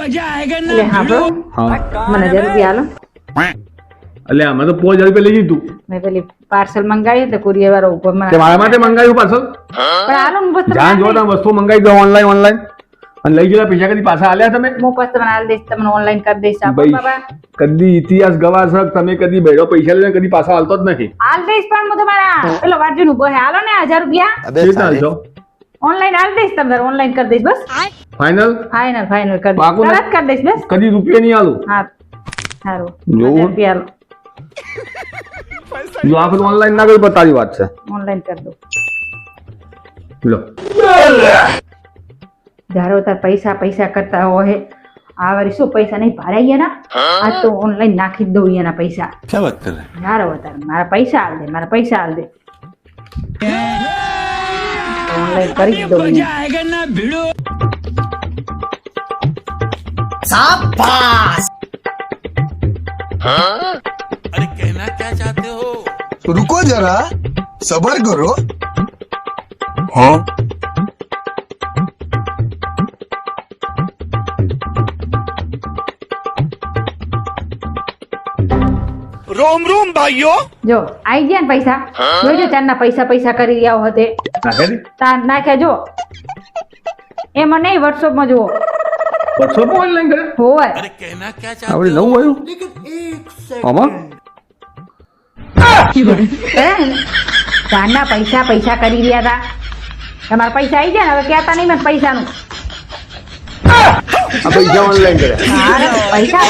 એટલે હા બro હા મને 1000 રૂપિયા હાલો એટલે આમાં તો 5000 રૂપિયા લઈ લીધું મેં પેલી પાર્સલ મંગાવી તો કુરિયર વાળો ઉપર મને તે મારા માટે મંગાવ્યું પાછળ પણ હાલો હું બસ જ્યાં જો ત્યાં વસ્તુ મંગાવી દો ઓનલાઈન અને લઈ ગયેલા પૈસા કદી પાછા આલ્યા તમે હું પછી તમને હાલ દઈશ તમને ઓનલાઈન કરી દઈશ આપો ભાઈ બાબા કદી ઇતિહાસ ગવા છો તમે કદી બેડો પૈસા લઈને કદી પાછા હાલતો જ નથી હાલ દઈશ પણ હું તમારા પેલો વારજી નું બોહે હાલો ને 1000 રૂપિયા કેવી રીતના હાલશો? ઓનલાઈન હાલ દઈશ તમને ઓનલાઈન કરી દઈશ બસ ફાઇનલ ફાઇનલ કરી પાકું ને? દઈશ તરત કરી દઈશ બસ કદી રૂપિયા નહીં આલું હા સારું જોવું. 1000 રૂપિયા હાલો જો આ બધું ઓનલાઈન ના કર્યું તારી વાત છે ઓનલાઈન કરી દો લો ધારો તાર પૈસા કરતા હોય આ વારી શું પૈસા નહીં ભાડાઈ ગયા ના આ તો ઓનલાઈન નાખી જ દઉં એના પૈસા क्या बात कर रहे हैं યાર તાર મારા પૈસા હાલ દે ઓનલાઈન કરી જ દઉં એને. अरे कहना क्या चाहते हो रुको जरा सबर करो रोम रोम भाइयों જો આઈ ગયા ને પૈસા જોઈજો ચારના પૈસા કરી રહ્યા હોતે નાખે દી તાર નાખ્યા જો એમાં નહીં વોટ્સઅપમાં જુઓ WhatsApp માં ઓનલાઈન કરે હોય अरे कहना क्या चाहते આવડે हो નવું આવ્યું આમાં કરે ને? ચારના પૈસા કરી રહ્યા હતા તમારા પૈસા આવી ગયા ને હવે કહેતા નહીં મેં પૈસાનું આ પૈસા ઓનલાઈન કરે પૈસા